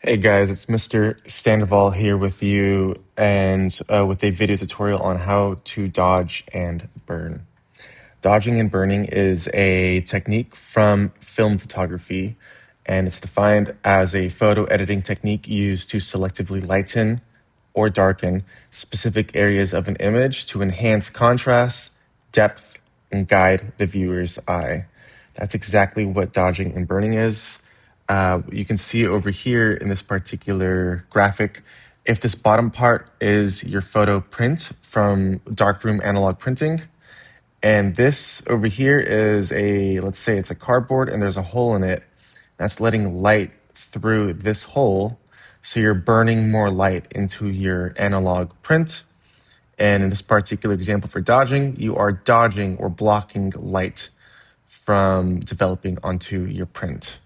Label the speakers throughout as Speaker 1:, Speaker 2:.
Speaker 1: Hey guys, it's Mr. Sandoval here with you and with a video tutorial on how to dodge and burn. Dodging and burning is a technique from film photography, and it's defined as a photo editing technique used to selectively lighten or darken specific areas of an image to enhance contrast, depth, and guide the viewer's eye. That's exactly what dodging and burning is. You can see over here in this particular graphic, if this bottom part is your photo print from darkroom analog printing, and this over here is let's say it's a cardboard and there's a hole in it. That's letting light through this hole. So you're burning more light into your analog print. And in this particular example for dodging, you are dodging or blocking light from developing onto your print.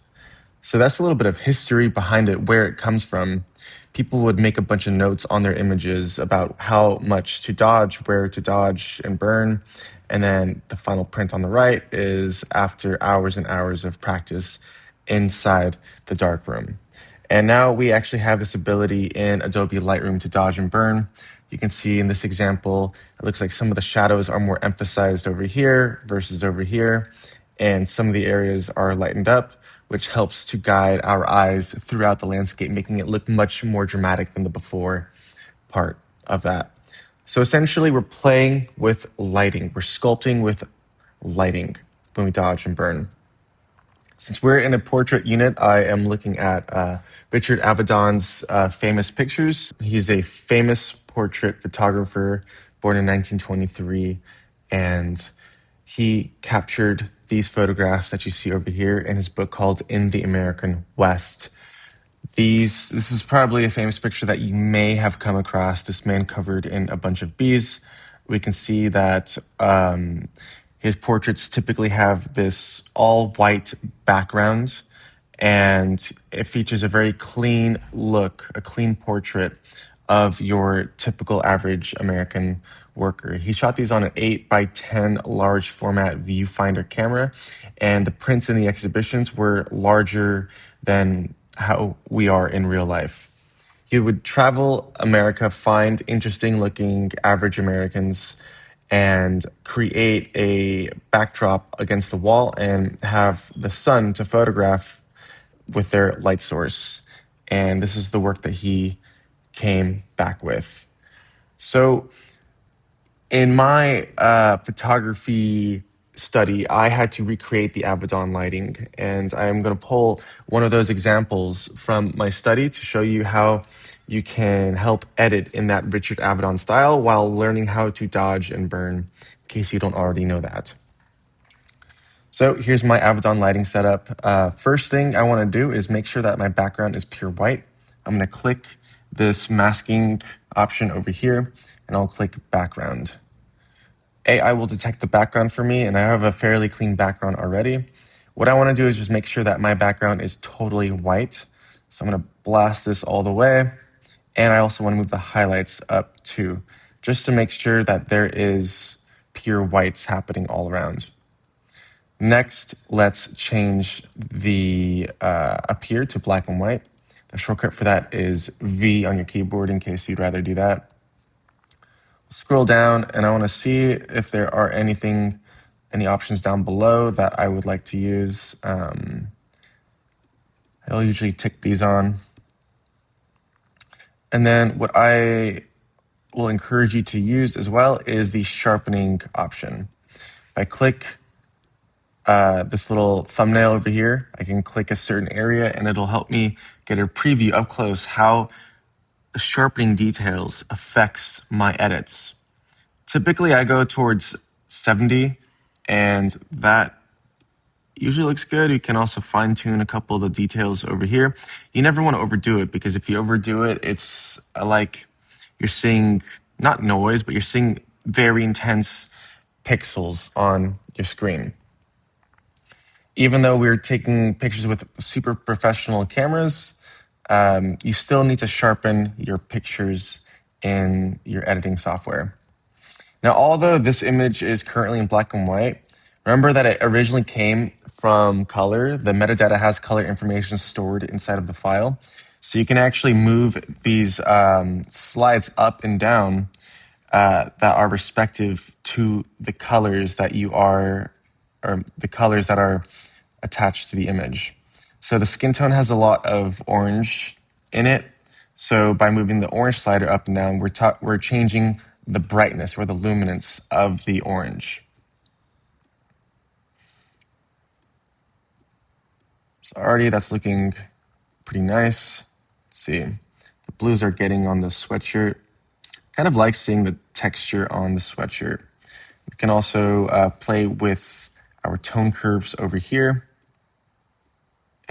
Speaker 1: So that's a little bit of history behind it, where it comes from. People would make a bunch of notes on their images about how much to dodge, where to dodge and burn. And then the final print on the right is after hours and hours of practice inside the darkroom. And now we actually have this ability in Adobe Lightroom to dodge and burn. You can see in this example, it looks like some of the shadows are more emphasized over here versus over here. And some of the areas are lightened up, which helps to guide our eyes throughout the landscape, making it look much more dramatic than the before part of that. So essentially, we're playing with lighting. We're sculpting with lighting when we dodge and burn. Since we're in a portrait unit, I am looking at Richard Avedon's famous pictures. He's a famous portrait photographer born in 1923, and he captured these photographs that you see over here in his book called In the American West. This is probably a famous picture that you may have come across. This man covered in a bunch of bees. We can see that his portraits typically have this all white background, and it features a very clean look, a clean portrait of your typical average American worker. He shot these on an 8x10 large format viewfinder camera, and the prints in the exhibitions were larger than how we are in real life. He would travel America, find interesting looking average Americans, and create a backdrop against the wall and have the sun to photograph with their light source. And this is the work that he came back with. So in my photography study, I had to recreate the Avedon lighting, and I'm going to pull one of those examples from my study to show you how you can help edit in that Richard Avedon style while learning how to dodge and burn, in case you don't already know that. So here's my Avedon lighting setup. First thing I want to do is make sure that my background is pure white. I'm going to click this masking option over here, and I'll click background. AI will detect the background for me, and I have a fairly clean background already. What I want to do is just make sure that my background is totally white. So I'm going to blast this all the way. And I also want to move the highlights up too, just to make sure that there is pure whites happening all around. Next, let's change the up here to black and white. The shortcut for that is V on your keyboard in case you'd rather do that. Scroll down, and I want to see if there are any options down below that I would like to use. I'll usually tick these on. And then what I will encourage you to use as well is the sharpening option. If I click this little thumbnail over here, I can click a certain area and it'll help me get a preview up close how the sharpening details affects my edits. Typically, I go towards 70, and that usually looks good. You can also fine tune a couple of the details over here. You never want to overdo it, because if you overdo it, it's like you're seeing not noise, but you're seeing very intense pixels on your screen. Even though we're taking pictures with super professional cameras, you still need to sharpen your pictures in your editing software. Now, although this image is currently in black and white, remember that it originally came from color. The metadata has color information stored inside of the file. So you can actually move these slides up and down that are respective to the colors that you are, or the colors that are attached to the image. So the skin tone has a lot of orange in it. So by moving the orange slider up and down, we're changing the brightness or the luminance of the orange. So already that's looking pretty nice. Let's see, the blues are getting on the sweatshirt. Kind of like seeing the texture on the sweatshirt. We can also play with our tone curves over here.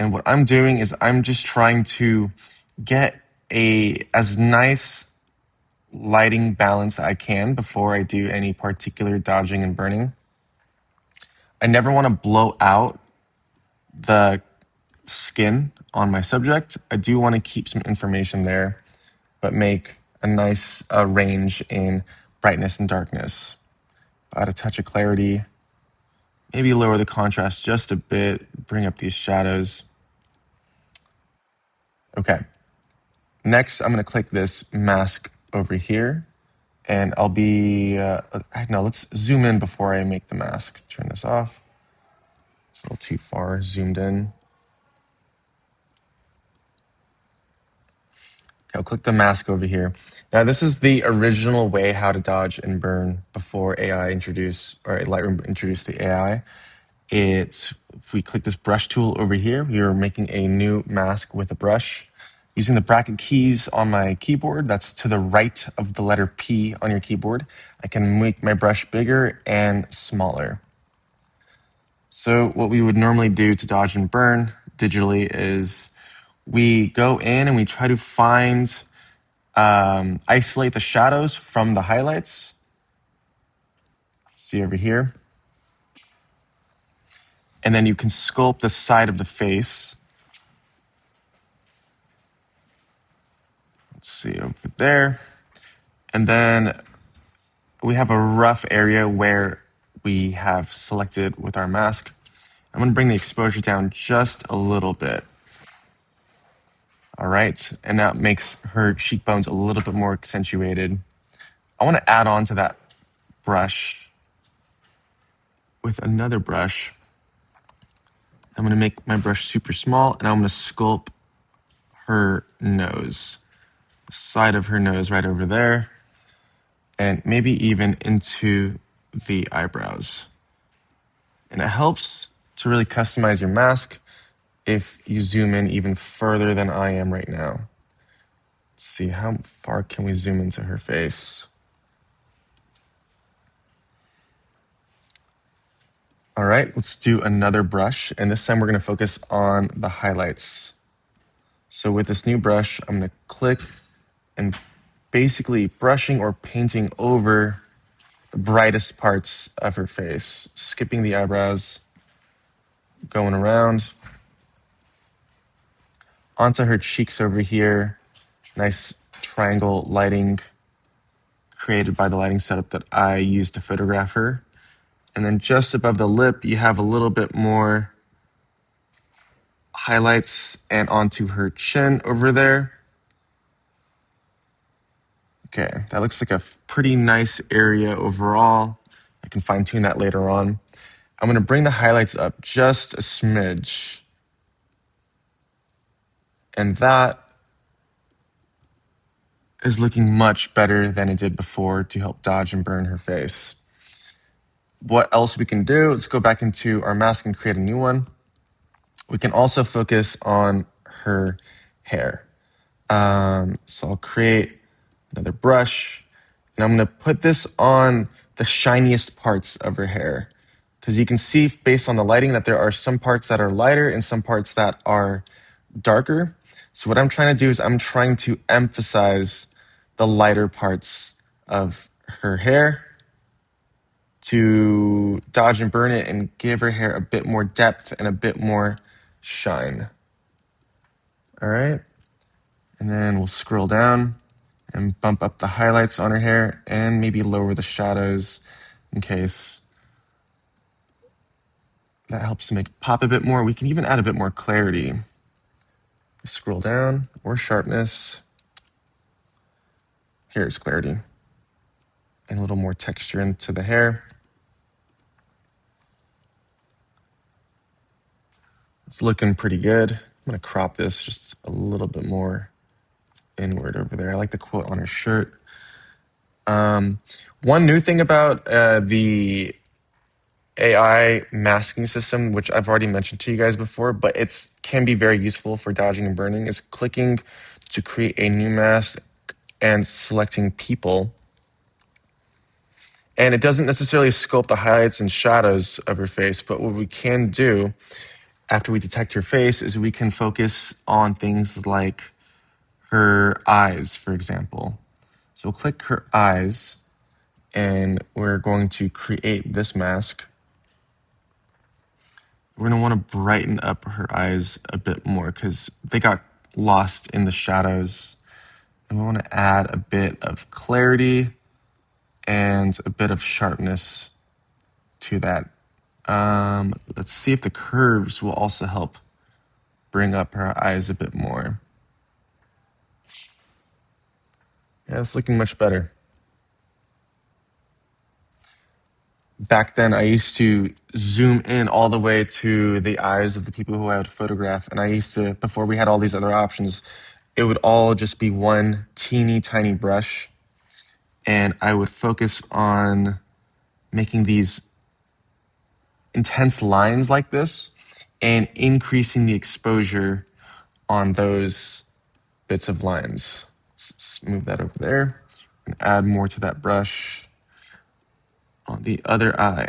Speaker 1: And what I'm doing is I'm just trying to get as nice lighting balance I can before I do any particular dodging and burning. I never want to blow out the skin on my subject. I do want to keep some information there, but make a nice range in brightness and darkness. Add a touch of clarity, maybe lower the contrast just a bit, bring up these shadows. Okay. Next, I'm going to click this mask over here, and I'll be, no, let's zoom in before I make the mask. Turn this off. It's a little too far zoomed in. Okay, I'll click the mask over here. Now, this is the original way how to dodge and burn before Lightroom introduced the AI. If we click this brush tool over here, we are making a new mask with a brush. Using the bracket keys on my keyboard, that's to the right of the letter P on your keyboard, I can make my brush bigger and smaller. So what we would normally do to dodge and burn digitally is we go in and we try to isolate the shadows from the highlights. See over here. And then you can sculpt the side of the face. Let's see over there. And then we have a rough area where we have selected with our mask. I'm going to bring the exposure down just a little bit. All right. And that makes her cheekbones a little bit more accentuated. I want to add on to that brush with another brush. I'm going to make my brush super small, and I'm going to sculpt her nose, the side of her nose right over there, and maybe even into the eyebrows. And it helps to really customize your mask if you zoom in even further than I am right now. Let's see, how far can we zoom into her face? All right, let's do another brush, and this time we're going to focus on the highlights. So with this new brush, I'm going to click and basically brushing or painting over the brightest parts of her face, skipping the eyebrows, going around onto her cheeks over here. Nice triangle lighting created by the lighting setup that I used to photograph her. And then just above the lip, you have a little bit more highlights, and onto her chin over there. Okay, that looks like a pretty nice area overall. I can fine tune that later on. I'm going to bring the highlights up just a smidge. And that is looking much better than it did before to help dodge and burn her face. What else we can do? Let's go back into our mask and create a new one. We can also focus on her hair. So I'll create another brush, and I'm going to put this on the shiniest parts of her hair, because you can see based on the lighting that there are some parts that are lighter and some parts that are darker. So what I'm trying to do is I'm trying to emphasize the lighter parts of her hair to dodge and burn it and give her hair a bit more depth and a bit more shine. All right. And then we'll scroll down and bump up the highlights on her hair and maybe lower the shadows in case that helps to make it pop a bit more. We can even add a bit more clarity. Scroll down, or sharpness. Here's clarity. And a little more texture into the hair. It's looking pretty good. I'm gonna crop this just a little bit more inward over there. I like the quote on her shirt. One new thing about the AI masking system, which I've already mentioned to you guys before, but it can be very useful for dodging and burning, is clicking to create a new mask and selecting people. And it doesn't necessarily sculpt the highlights and shadows of your face, but what we can do after we detect your face is we can focus on things like her eyes, for example. So we'll click her eyes, and we're going to create this mask. We're going to want to brighten up her eyes a bit more because they got lost in the shadows. And we want to add a bit of clarity and a bit of sharpness to that. Let's see if the curves will also help bring up her eyes a bit more. Yeah, it's looking much better. Back then, I used to zoom in all the way to the eyes of the people who I would photograph. And I used to, before we had all these other options, it would all just be one teeny tiny brush. And I would focus on making these intense lines like this and increasing the exposure on those bits of lines. Let's move that over there and add more to that brush on the other eye.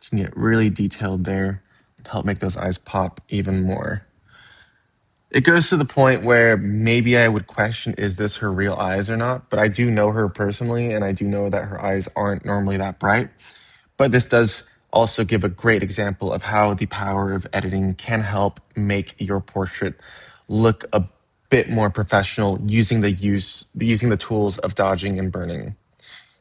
Speaker 1: So you can get really detailed there and help make those eyes pop even more. It goes to the point where maybe I would question, is this her real eyes or not? But I do know her personally, and I do know that her eyes aren't normally that bright. But this does also give a great example of how the power of editing can help make your portrait look a bit more professional using the tools of dodging and burning.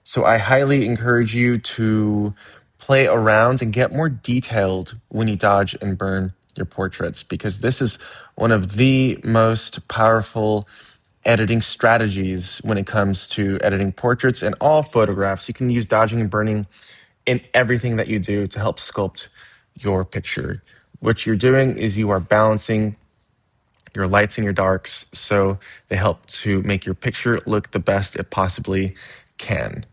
Speaker 1: So I highly encourage you to play around and get more detailed when you dodge and burn your portraits, because this is one of the most powerful editing strategies when it comes to editing portraits and all photographs. You can use dodging and burning in everything that you do to help sculpt your picture. What you're doing is you are balancing your lights and your darks so they help to make your picture look the best it possibly can.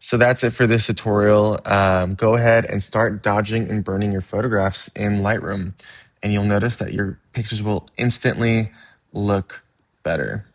Speaker 1: So that's it for this tutorial. Go ahead and start dodging and burning your photographs in Lightroom, and you'll notice that your pictures will instantly look better.